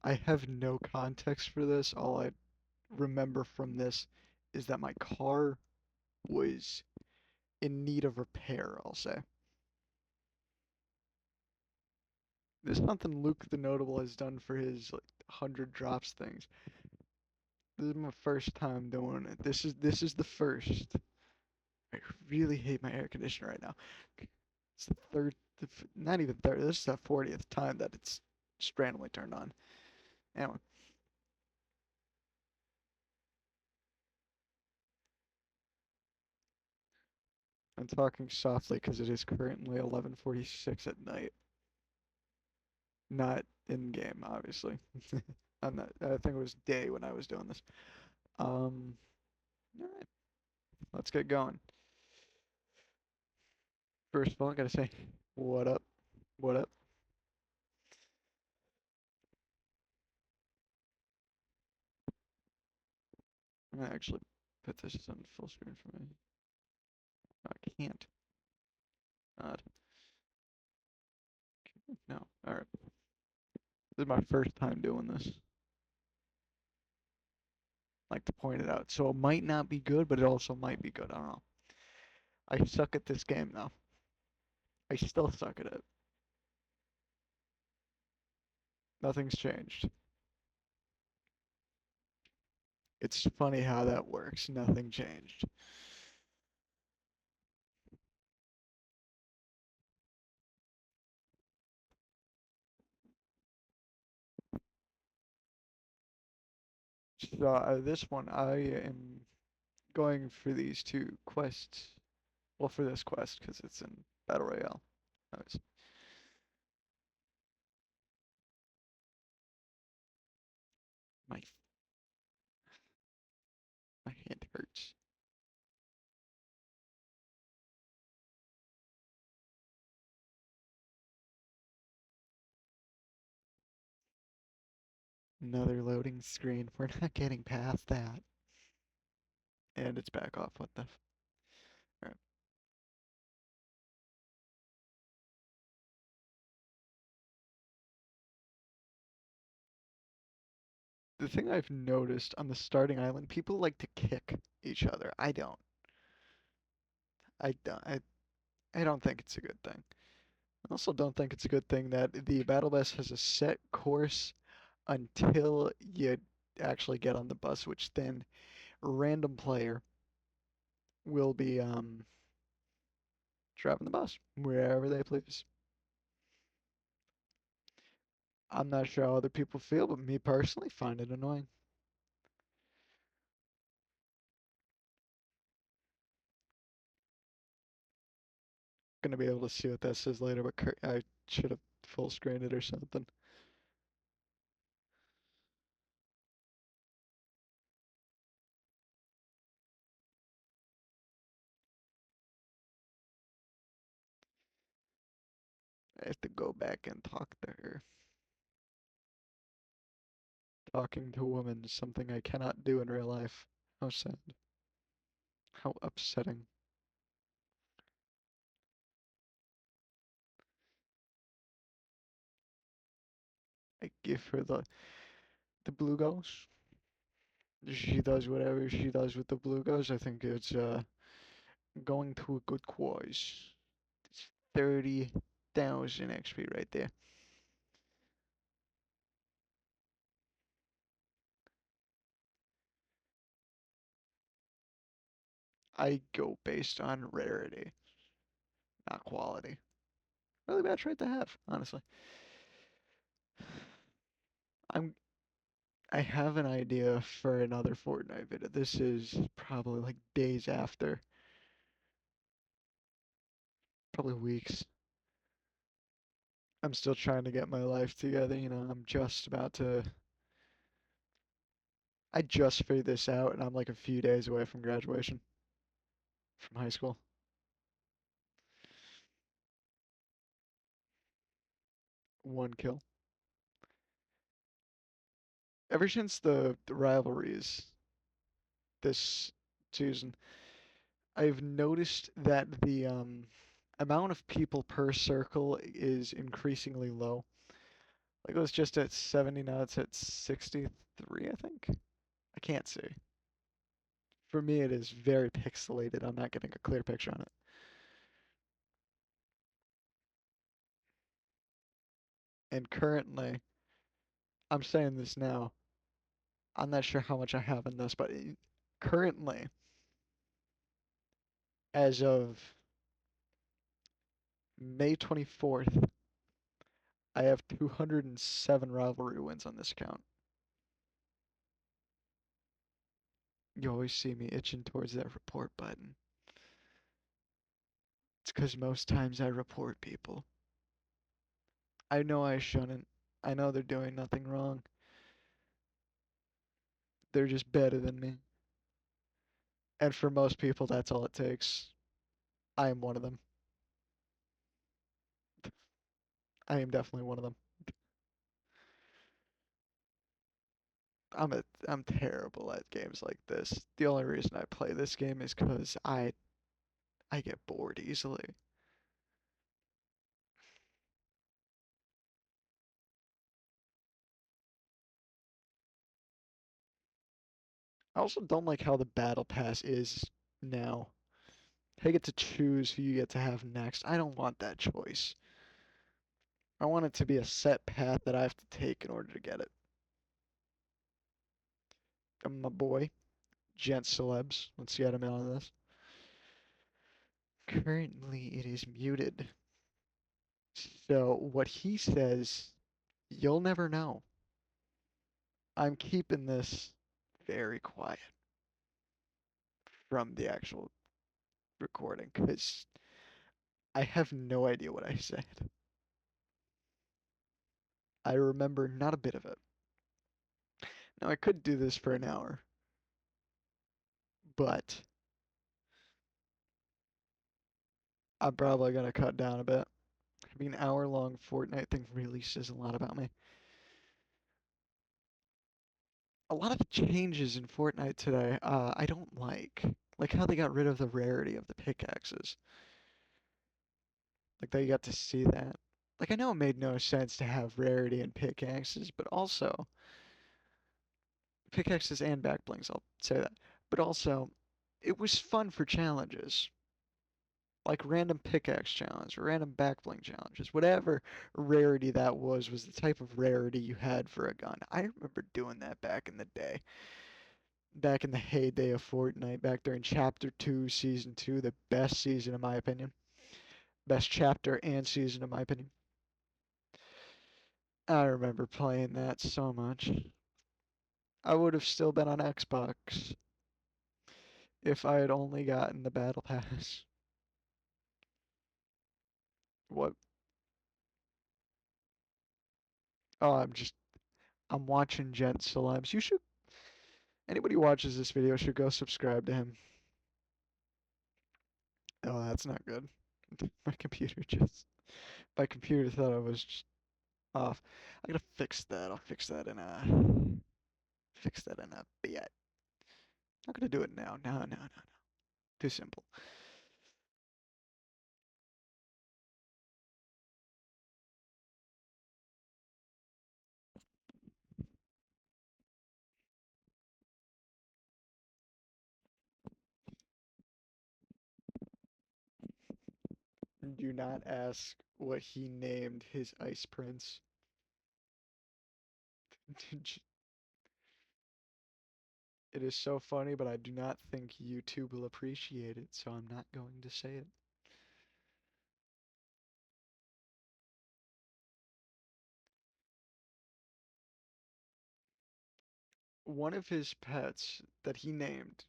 I have no context for this. All I remember from this is that my car was in need of repair, I'll say. There's something Luke the Notable has done for his like 100 drops things. This is my first time doing it. This is the first. I really hate my air conditioner right now. It's the third, not even third. This is the 40th time that it's just randomly turned on. Anyway, I'm talking softly because it is currently 11:46 at night. Not in game, obviously. I'm not. I think it was day when I was doing this. Um, all right, let's get going. First of all, I gotta say, what up? What up? I'm gonna actually put this on full screen for me. I can't. Odd. No. All right. This is my first time doing this. Like to point it out. So it might not be good, but it also might be good. I don't know. I suck at this game though. I still suck at it. Nothing's changed. It's funny how that works. Nothing changed. So this one, I am going for these two quests. Well, for this quest because it's in Battle Royale. Nice. My my hand hurts. Another loading screen. We're not getting past that. And it's back off. What the? Alright. The thing I've noticed on the starting island, people like to kick each other. I don't. I don't. I don't think it's a good thing. I also don't think it's a good thing that the battle bus has a set course until you actually get on the bus, which then a random player will be driving the bus wherever they please. I'm not sure how other people feel, but me personally find it annoying. Gonna be able to see what that says later, but I should have full screened it or something. I have to go back and talk to her. Talking to a woman is something I cannot do in real life. How sad. How upsetting. I give her the blue ghost. She does whatever she does with the blue ghost. I think it's going to a good cause. It's 30,000 XP right there. I go based on rarity, not quality. Really bad trait to have, honestly. I'm I have an idea for another Fortnite video. This is probably like days after, probably weeks. I'm still trying to get my life together, I'm just about to I just figured this out and I'm like a few days away from graduation from high school. One kill. Ever since the rivalries this season, I've noticed that the amount of people per circle is increasingly low. Like it was just at 70, now it's at 63, I think. I can't see. For me, it is very pixelated. I'm not getting a clear picture on it. And currently, I'm saying this now. I'm not sure how much I have in this, but currently, as of May 24th, I have 207 rivalry wins on this account. You always see me itching towards that report button. It's because most times I report people. I know I shouldn't. I know they're doing nothing wrong. They're just better than me. And for most people, that's all it takes. I am one of them. I am definitely one of them. I'm terrible at games like this. The only reason I play this game is because I get bored easily. I also don't like how the battle pass is now. I get to choose who you get to have next. I don't want that choice. I want it to be a set path that I have to take in order to get it. My boy, Gent Celebs. Let's get him out of this. Currently, it is muted. So what he says, you'll never know. I'm keeping this very quiet from the actual recording because I have no idea what I said. I remember not a bit of it. Now, I could do this for an hour, but I'm probably going to cut down a bit. I mean, an hour-long Fortnite thing really says a lot about me. A lot of the changes in Fortnite today, I don't like. Like how they got rid of the rarity of the pickaxes. Like that you got to see that. Like I know it made no sense to have rarity in pickaxes, but also pickaxes and back blings, I'll say that. But also, it was fun for challenges. Like random pickaxe challenge, or random back bling challenges, whatever rarity that was the type of rarity you had for a gun. I remember doing that back in the day. Back in the heyday of Fortnite, back during Chapter 2, Season 2, the best season in my opinion. Best chapter and season in my opinion. I remember playing that so much. I would have still been on Xbox if I had only gotten the Battle Pass. What? Oh, I'm watching Gent Celebs. Anybody who watches this video should go subscribe to him. Oh, that's not good. My computer just, my computer thought I was just off. I gotta fix that. I'll fix that in a bit. Not gonna do it now. No, no, no, no. Too simple. Do not ask what he named his ice prince. It is so funny, but I do not think YouTube will appreciate it, so I'm not going to say it. One of his pets that he named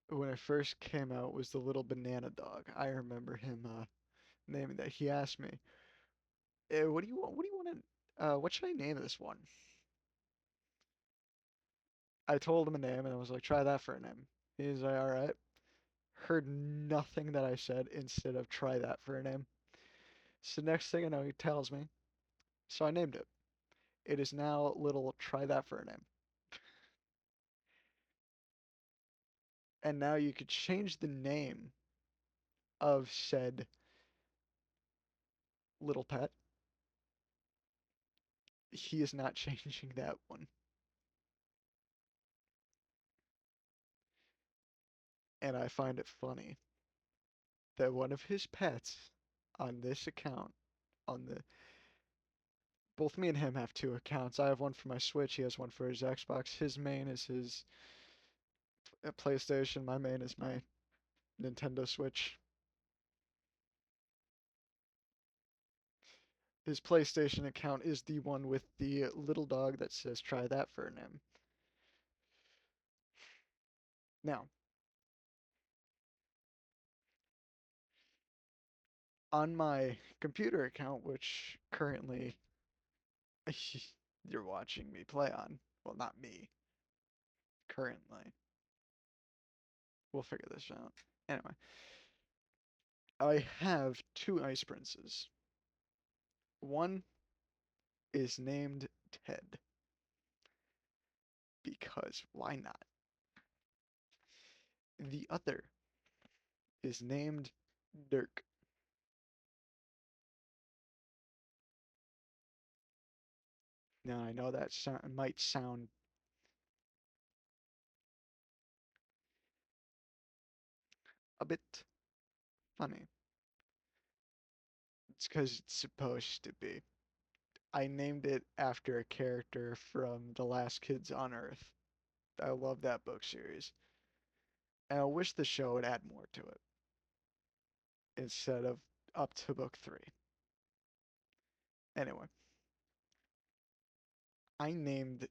when it first came out was the little banana dog. I remember him naming that. He asked me, "What do you want? What do you want to? What should I name this one?" I told him a name, and I was like, "Try that for a name." He's like, "All right." Heard nothing that I said instead of "try that for a name." So next thing I know, he tells me. So I named it. It is now little "try that for a name." And now you could change the name of said little pet he is not changing that one. And I find it funny that one of his pets on this account, on the both me and him have two accounts. I have one for my Switch, he has one for his Xbox. His main is his PlayStation, my main is my Nintendo Switch. His PlayStation account is the one with the little dog that says try that for an M. Now, on my computer account, which currently you're watching me play on, well, not me, currently. We'll figure this out. Anyway, I have two Ice Princes. One is named Ted, because why not? The other is named Dirk. Now, I know that might sound a bit funny. It's because it's supposed to be. I named it after a character from The Last Kids on Earth. I love that book series. And I wish the show would add more to it instead of up to book 3. Anyway, I named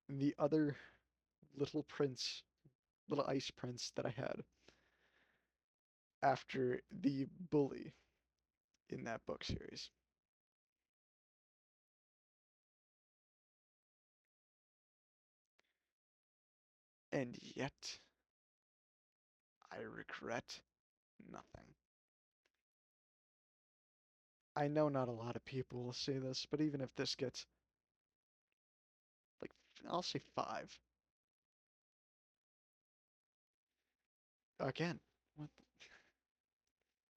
the other little prince, little ice prince that I had after the bully in that book series. And yet, I regret nothing. I know not a lot of people will say this, but even if this gets, like, I'll say 5. Again, what the,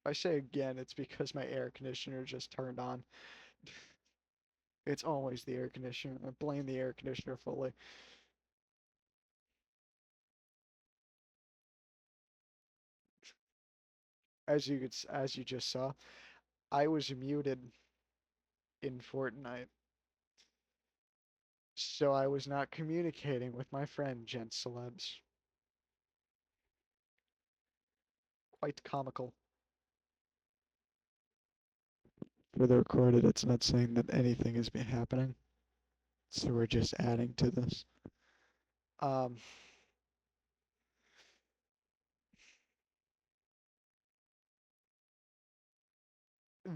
if I say again, it's because my air conditioner just turned on. It's always the air conditioner. I blame the air conditioner fully. As you just saw, I was muted in Fortnite, so I was not communicating with my friend Gent Celebs. Quite comical. For the recorded, it's not saying that anything has been happening, so we're just adding to this. Um,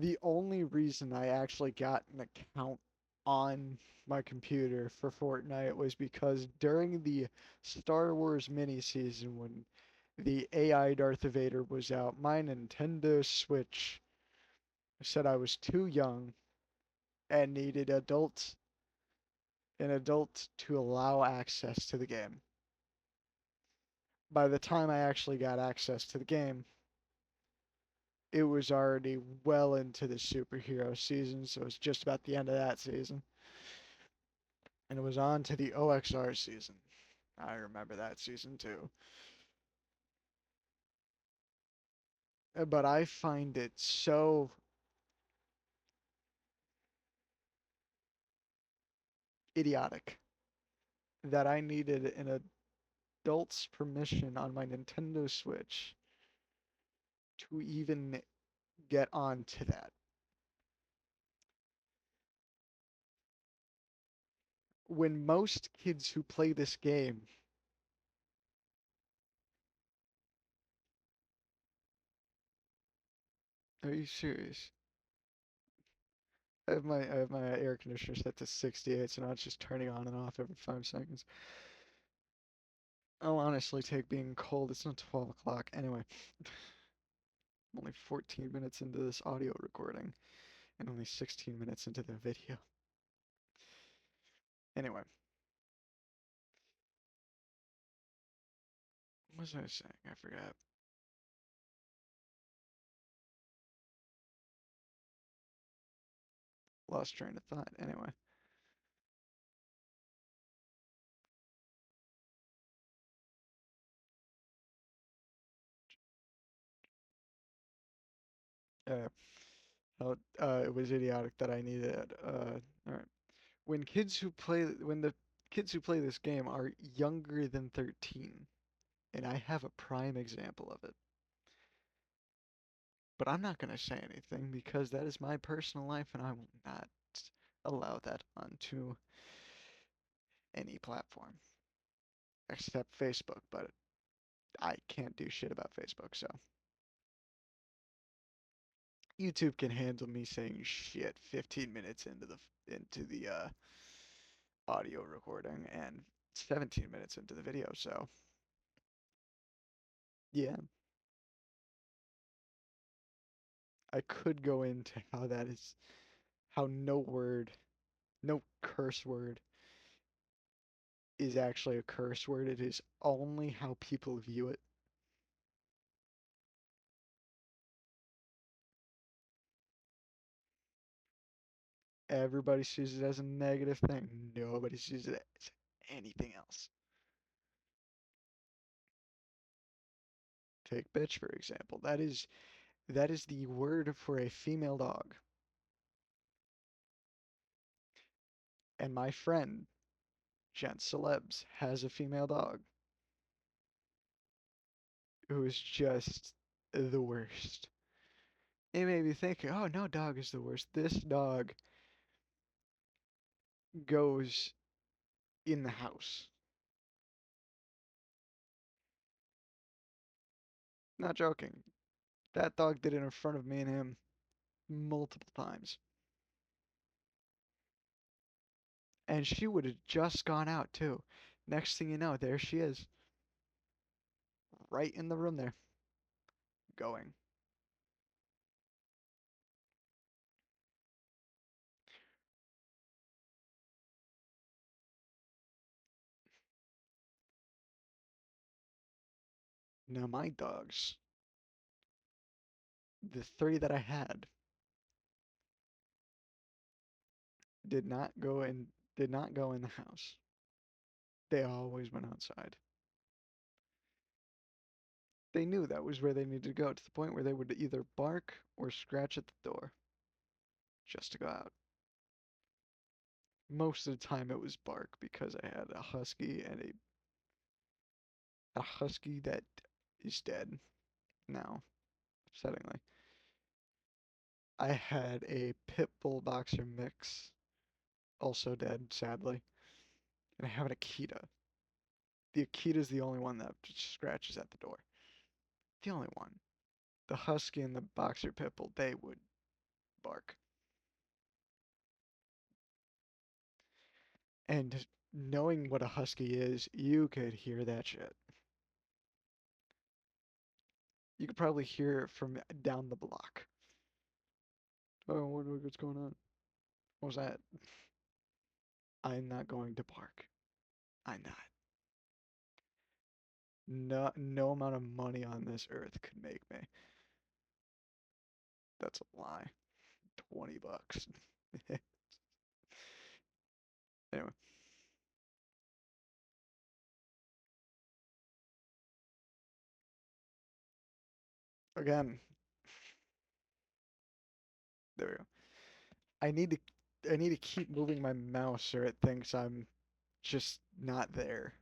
the only reason I actually got an account on my computer for Fortnite was because during the Star Wars mini season when the AI Darth Vader was out, my Nintendo Switch said I was too young and needed an adult to allow access to the game. By the time I actually got access to the game, it was already well into the superhero season, so it was just about the end of that season. And it was on to the OXR season. I remember that season too. But I find it so idiotic that I needed an adult's permission on my Nintendo Switch to even get onto that. When most kids who play this game, are you serious? I have my air conditioner set to 68, so now it's just turning on and off every 5 seconds. I'll honestly take being cold. It's not 12 o'clock. Anyway, I'm only 14 minutes into this audio recording and only 16 minutes into the video. Anyway, what was I saying? I forgot. Lost train of thought. Anyway, uh, it was idiotic that I needed. All right. When the kids who play this game are younger than 13, and I have a prime example of it. But I'm not going to say anything because that is my personal life and I will not allow that onto any platform except Facebook, but I can't do shit about Facebook, so YouTube can handle me saying shit 15 minutes into the audio recording and 17 minutes into the video, so yeah, I could go into how no curse word is actually a curse word. It is only how people view it. Everybody sees it as a negative thing. Nobody sees it as anything else. Take bitch for example. That is the word for a female dog. And my friend, Gent Celebs, has a female dog who is just the worst. It made me think, oh, no dog is the worst. This dog goes in the house. Not joking. That dog did it in front of me and him multiple times. And she would have just gone out too. Next thing you know, there she is, right in the room there, going. Now my dogs, the three that I had, did not go in did not go in the house. They always went outside. They knew that was where they needed to go, to the point where they would either bark or scratch at the door just to go out. Most of the time it was bark because I had a husky that is dead now, upsettingly. I had a pit bull boxer mix, also dead, sadly, and I have an Akita. The Akita is the only one that scratches at the door. The only one. The husky and the boxer pit bull, they would bark. And knowing what a husky is, you could hear that shit. You could probably hear it from down the block. Oh, what's going on? What was that? I'm not going to bark. I'm not. No amount of money on this earth could make me. That's a lie. $20. Anyway, again, there we go. I need to I need to keep moving my mouse or it thinks I'm just not there.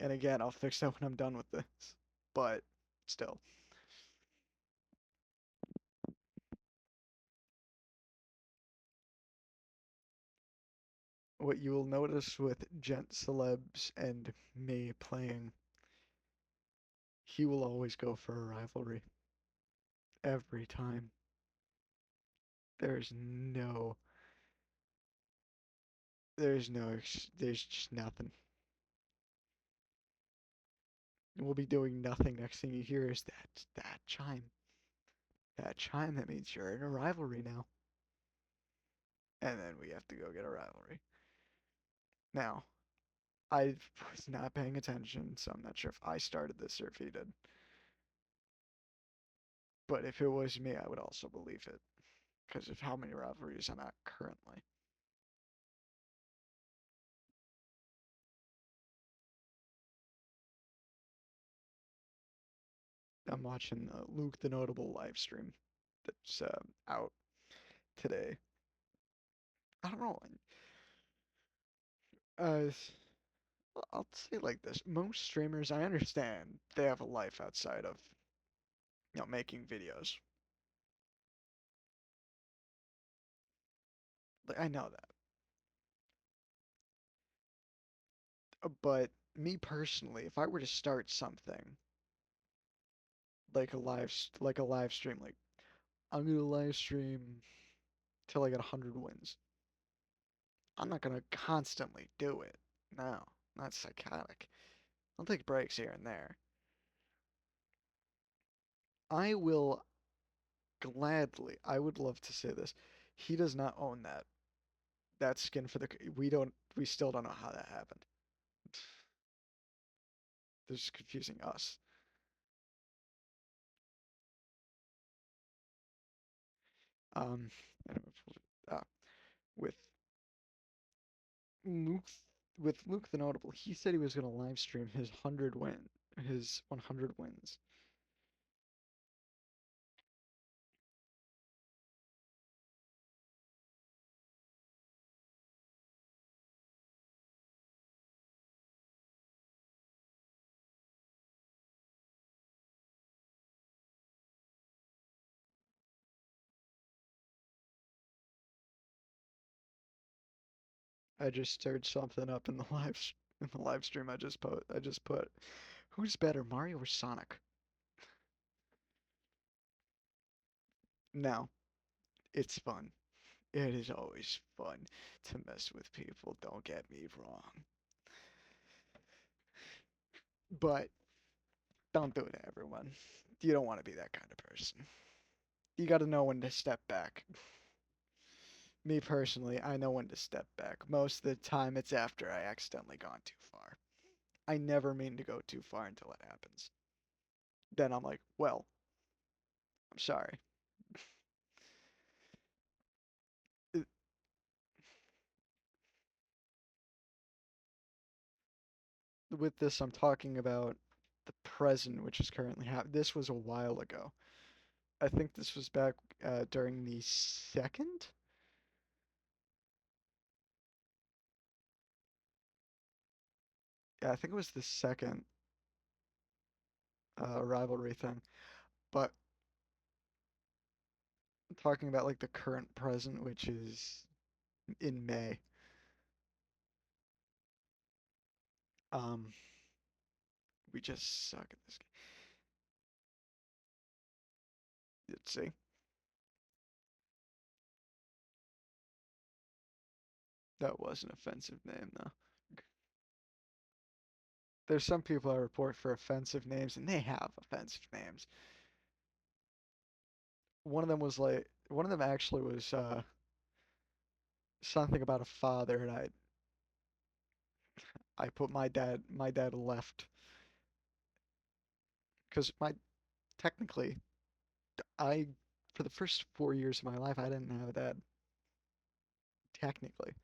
And again, I'll fix that when I'm done with this. But still, what you will notice with Gent Celebs and me playing, he will always go for a rivalry. Every time. There's no, there's just nothing. We'll be doing nothing. Next thing you hear is that chime. That chime that means you're in a rivalry now. And then we have to go get a rivalry. Now, I was not paying attention, so I'm not sure if I started this or if he did. But if it was me, I would also believe it. because of how many rivalries I'm at currently. I'm watching Luke the Notable live stream that's out today. I don't know. Uh, I'll say it like this: most streamers, I understand, they have a life outside of making videos. Like, I know that, but me personally, if I were to start something like a live stream, like I'm gonna live stream till I get 100 wins. I'm not gonna constantly do it. No, that's psychotic. I'll take breaks here and there. I will gladly. I would love to say this. He does not own that skin for the. We don't. We still don't know how that happened. They're just confusing us. Um, uh, with Luke, with Luke the Notable, he said he was gonna live stream his 100 wins. I just stirred something up in the live stream. I just put, who's better, Mario or Sonic? No, it's fun. It is always fun to mess with people. Don't get me wrong, but don't do it to everyone. You don't want to be that kind of person. You got to know when to step back. Me personally, I know when to step back. Most of the time, it's after I accidentally gone too far. I never mean to go too far until it happens. Then I'm like, well, I'm sorry. With this, I'm talking about the present, which is currently happening. This was a while ago. I think this was back during the second. Yeah, I think it was the second rivalry thing. But I'm talking about like the current present, which is in May. Um, we just suck at this game. Let's see. That was an offensive name, though. There's some people I report for offensive names, and they have offensive names. One of them actually was something about a father, and I put my dad left, because my technically I for the first 4 years of my life I didn't have a dad. Technically,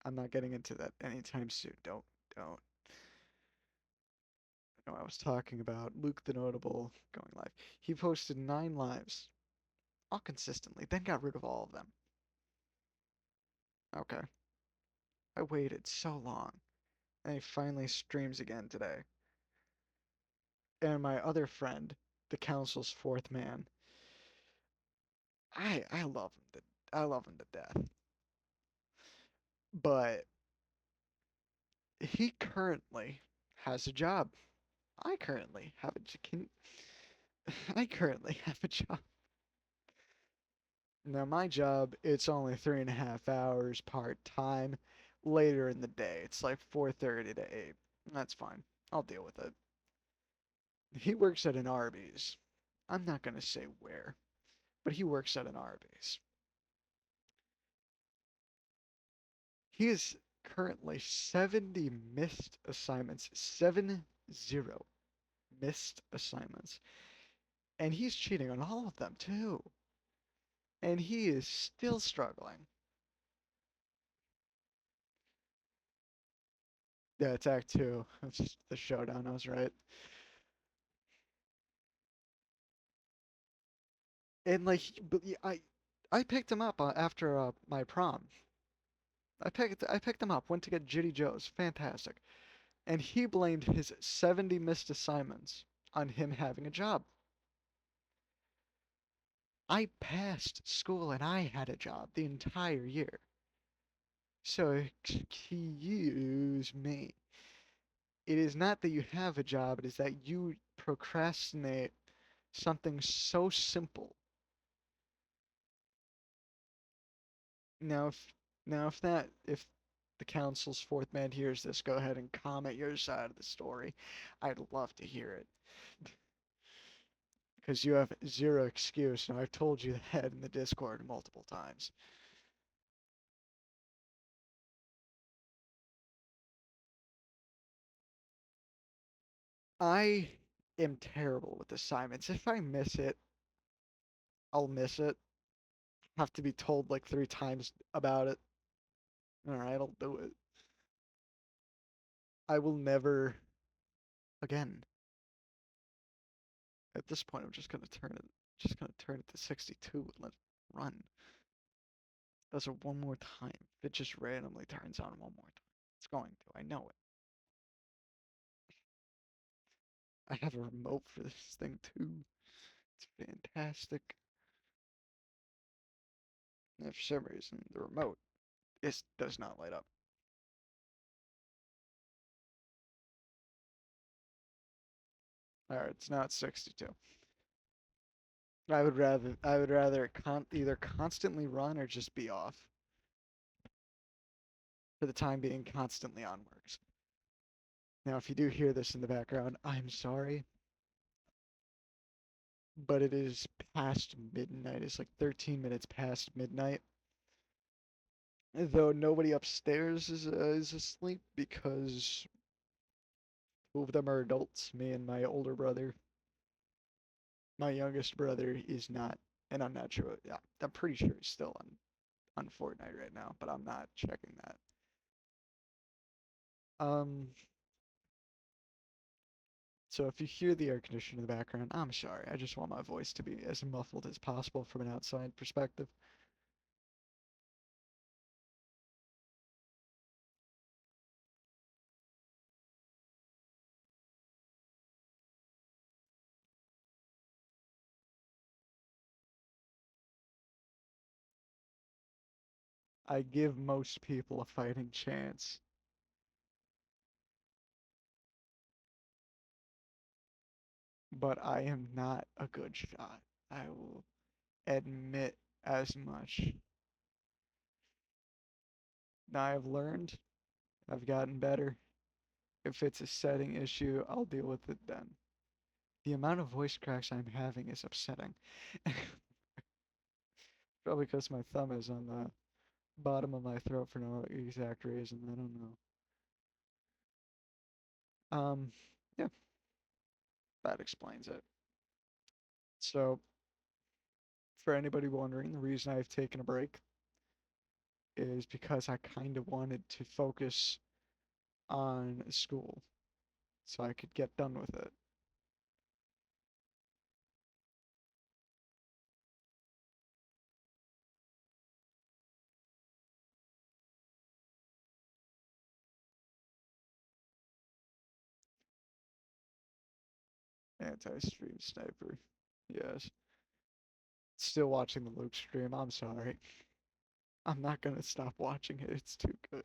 I'm not getting into that anytime soon. Don't. No, I was talking about Luke the Notable going live. He posted 9 lives, all consistently, then got rid of all of them. Okay. I waited so long, and he finally streams again today. And my other friend, the council's fourth man, I love him I love him to death. But he currently has a job. I currently have a can, I currently have a job. Now my job, it's only 3.5 hours part time. Later in the day, it's like 4:30 to 8. That's fine. I'll deal with it. He works at an Arby's. I'm not gonna say where, but he works at an Arby's. He is currently 70 missed assignments, 7-0 missed assignments, and he's cheating on all of them too. and he is still struggling. Yeah, it's Act Two. It's just the showdown. I was right. And like, but I picked him up after my prom. I picked him up. Went to get Jitty Joe's. Fantastic. And he blamed his 70 missed assignments on him having a job. I passed school and I had a job the entire year. So excuse me. It is not that you have a job, it is that you procrastinate something so simple. Now if the council's fourth man hears this, go ahead and comment your side of the story. I'd love to hear it. Because you have zero excuse. Now I've told you that in the Discord multiple times. I am terrible with assignments. If I miss it, I'll miss it. Have to be told like 3 times about it. Alright, I'll do it. I will never again. At this point I'm just gonna turn it to 62 and let it run. Does it one more time. If it just randomly turns on one more time. It's going to, I know it. I have a remote for this thing too. It's fantastic. And for some reason the remote does not light up. Alright, it's now at 62. I would rather either constantly run or just be off. For the time being, constantly on works. Now, if you do hear this in the background, I'm sorry, but it is past midnight. It's like 13 minutes past midnight. Though nobody upstairs is asleep because two of them are adults, me and my older brother. My youngest brother is not, and I'm not sure. Yeah, I'm pretty sure he's still on Fortnite right now, but I'm not checking that. Um, So if you hear the air conditioner in the background, I'm sorry. I just want my voice to be as muffled as possible from an outside perspective. I give most people a fighting chance, but I am not a good shot. I will admit as much. Now I've learned, I've gotten better. If it's a setting issue, I'll deal with it then. The amount of voice cracks I'm having is upsetting. Probably because my thumb is on the bottom of my throat for no exact reason. I don't know. Yeah, that explains it. So, for anybody wondering, the reason I've taken a break is because I kind of wanted to focus on school so I could get done with it. Anti-stream sniper. Yes. Still watching the Luke stream. I'm sorry. I'm not gonna stop watching it. It's too good.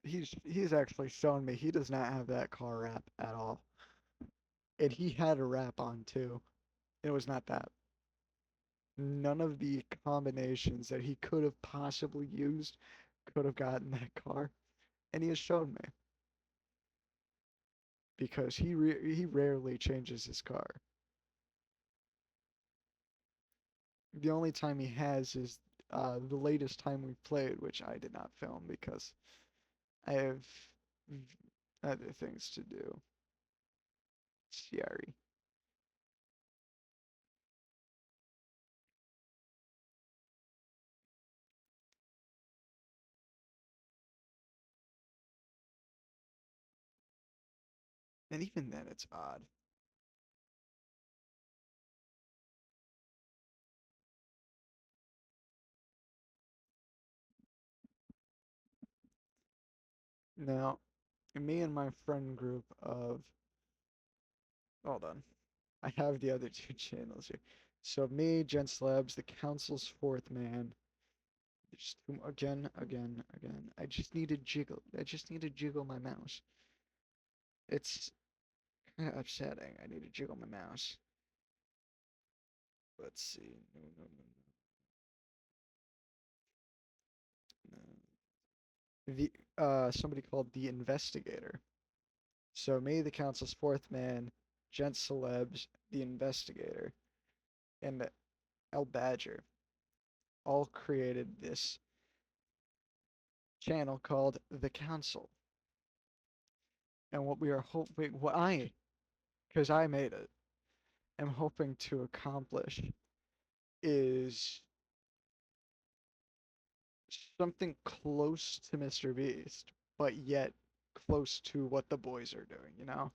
He's actually shown me he does not have that car wrap at all. And he had a wrap on too. It was not that. None of the combinations that he could have possibly used could have gotten that car, and he has shown me because he rarely changes his car. The only time he has is the latest time we played, which I did not film because I have other things to do. Sorry. And even then, it's odd. Now, me and my friend group of, hold on, I have the other two channels here. So me, Jen Slabs, the council's fourth man. Just again. I just need to jiggle. I just need to jiggle my mouse. It's kind of upsetting. I need to jiggle my mouse. Let's see. No. The somebody called the investigator. So me, the council's fourth man, Gent Celebs, the investigator, and El Badger all created this channel called the Council. And what we are hoping, because I made it, am hoping to accomplish is something close to Mr. Beast, but yet close to what the boys are doing, you know?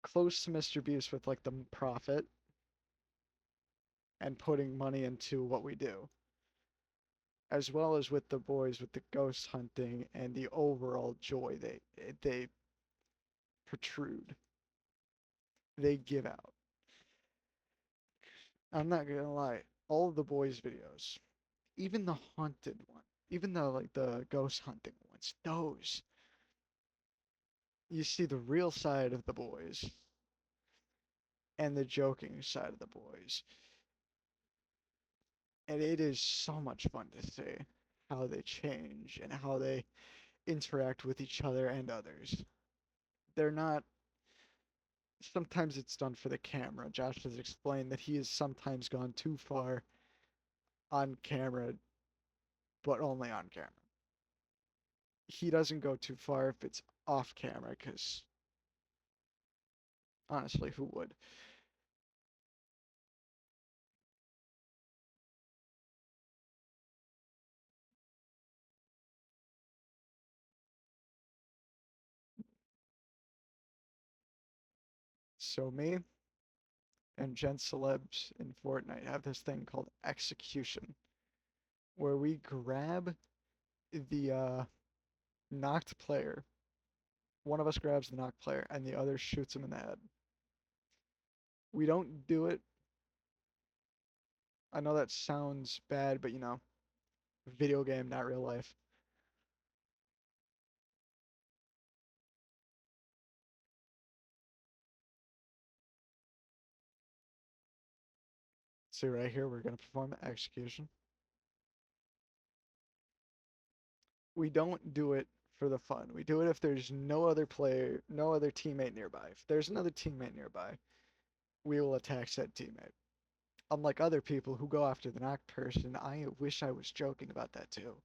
Close to Mr. Beast with like the profit and putting money into what we do, as well as with the boys with the ghost hunting and the overall joy they protrude, they give out. I'm not gonna lie, all of the boys' videos, even the haunted one, even the like the ghost hunting ones, those you see the real side of the boys and the joking side of the boys. And it is so much fun to see how they change and how they interact with each other and others. They're not, sometimes it's done for the camera. Josh has explained that he has sometimes gone too far on camera, but only on camera. He doesn't go too far if it's off camera, because honestly, who would? So me and Gen Celebs in Fortnite have this thing called execution, where we grab the knocked player. One of us grabs the knocked player, and the other shoots him in the head. We don't do it. I know that sounds bad, but you know, video game, not real life. So right here, we're gonna perform execution. We don't do it for the fun. We do it if there's no other player, no other teammate nearby. If there's another teammate nearby, we will attack said teammate. Unlike other people who go after the knocked person, I wish I was joking about that too.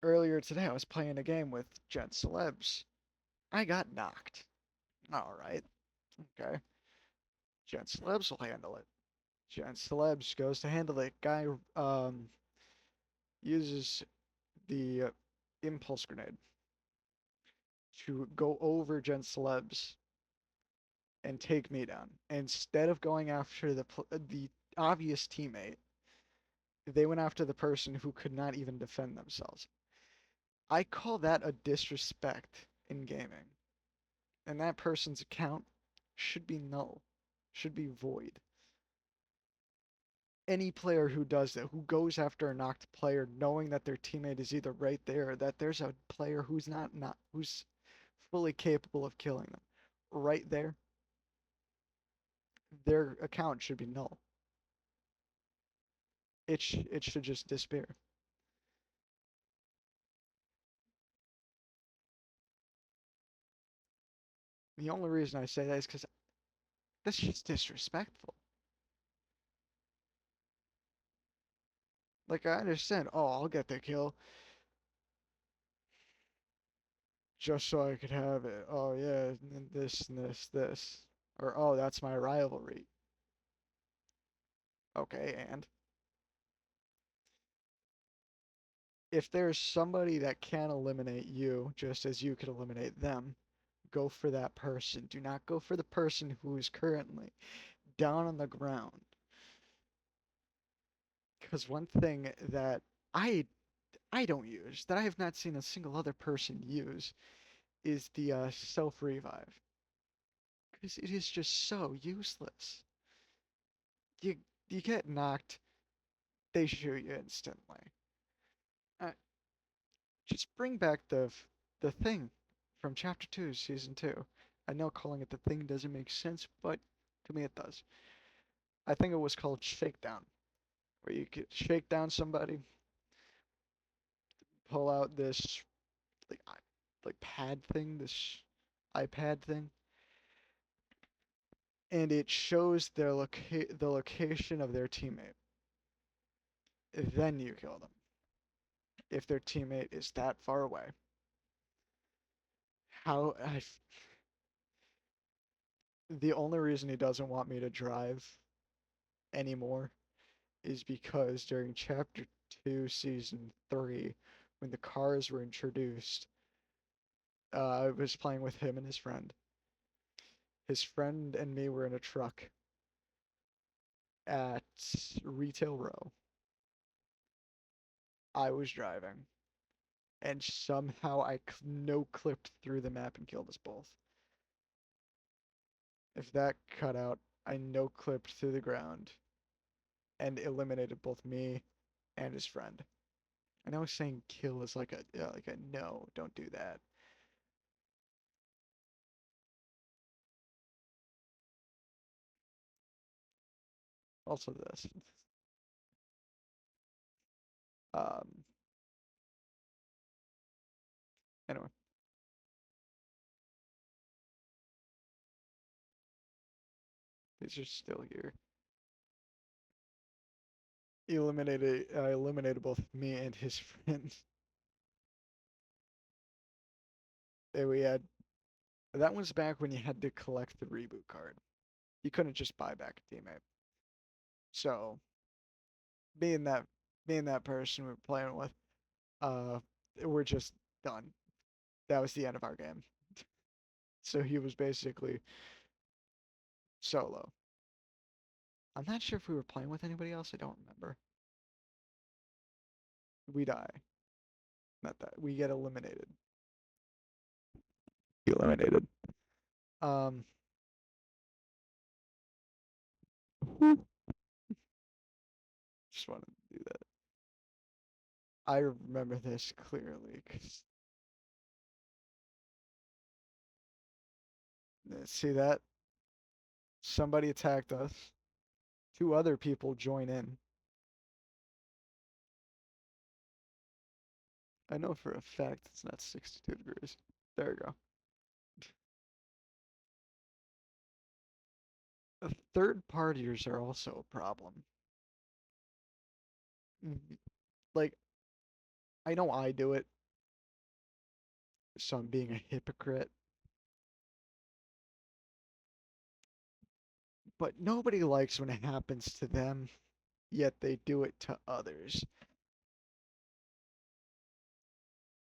Earlier today, I was playing a game with Jet Celebs. I got knocked. All right, okay. Jet Celebs will handle it. Jet Celebs goes to handle it. Guy uses the impulse grenade to go over Jet Celebs and take me down. Instead of going after the obvious teammate, they went after the person who could not even defend themselves. I call that a disrespect in gaming. And that person's account should be null, should be void. Any player who does that, who goes after a knocked player knowing that their teammate is either right there or that there's a player who's not who's fully capable of killing them right there, their account should be null. It should just disappear. The only reason I say that is because that's just disrespectful. Like I understand, oh, I'll get the kill just so I could have it. Oh yeah, and this and this. Or oh, that's my rivalry. Okay, and if there's somebody that can eliminate you just as you could eliminate them, go for that person. Do not go for the person who is currently down on the ground. Because one thing that I I don't use, that I have not seen a single other person use, is the self revive. Because it is just so useless. You you get knocked, they shoot you instantly. Uh, just bring back the thing from Chapter 2, Season 2. I know calling it the thing doesn't make sense, but to me it does. I think it was called Shakedown, where you could shake down somebody, pull out this like like pad thing, this iPad thing, and it shows the location of their teammate. Then you kill them if their teammate is that far away. How the only reason he doesn't want me to drive anymore is because during Chapter 2, Season 3, when the cars were introduced, I was playing with him and his friend. His friend and me were in a truck at Retail Row. I was driving, and somehow I no clipped through the map and killed us both. If that cut out, I no clipped through the ground and eliminated both me and his friend. I know saying kill is like a no, don't do that. Also this. Um. Anyway, these are still here. I eliminated both me and his friend. And we had that was back when you had to collect the reboot card. You couldn't just buy back a teammate. So being that being that person we were playing with, uh, we're just done. That was the end of our game. So he was basically solo. I'm not sure if we were playing with anybody else. I don't remember. We die. Not that we get eliminated. Eliminated. Um, just wanted to do that. I remember this clearly because see that somebody attacked us. Two other people join in. I know for a fact it's not 62 degrees. There you go. Third partiers are also a problem. Like, I know I do it, so I'm being a hypocrite, but nobody likes when it happens to them, yet they do it to others.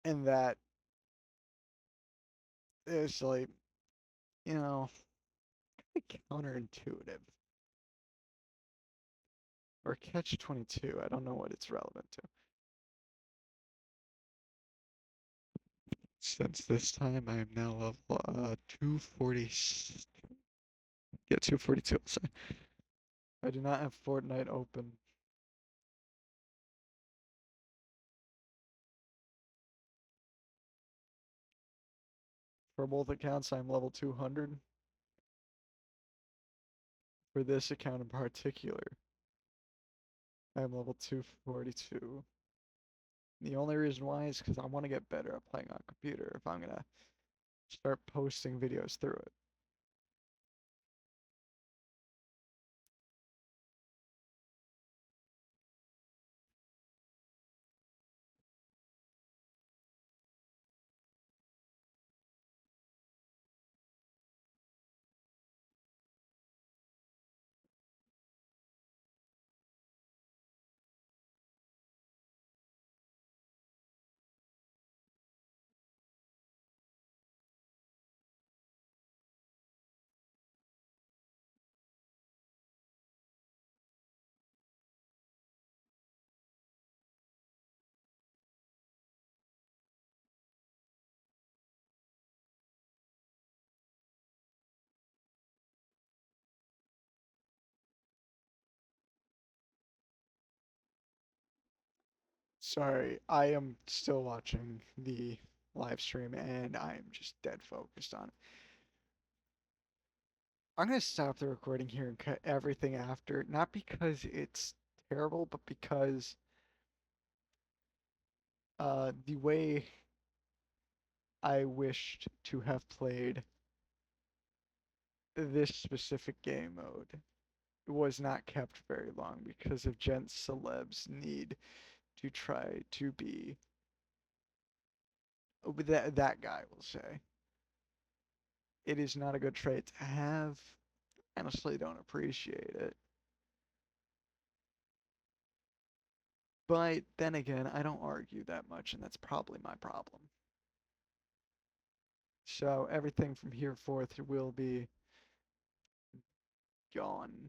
And that is like, you know, counterintuitive. Or catch 22. I don't know what it's relevant to. Since this time, I am now level 240. Yeah, 242. So I do not have Fortnite open. For both accounts, I'm level 200. For this account in particular, I'm level 242. The only reason why is because I want to get better at playing on computer if I'm gonna start posting videos through it. Sorry, I am still watching the live stream and I am just dead focused on it. I'm gonna stop the recording here and cut everything after, not because it's terrible, but because the way I wished to have played this specific game mode was not kept very long because of gents celebs need to try to be that guy will say. It is not a good trait to have. Honestly don't appreciate it. But then again, I don't argue that much, and that's probably my problem. So everything from here forth will be gone.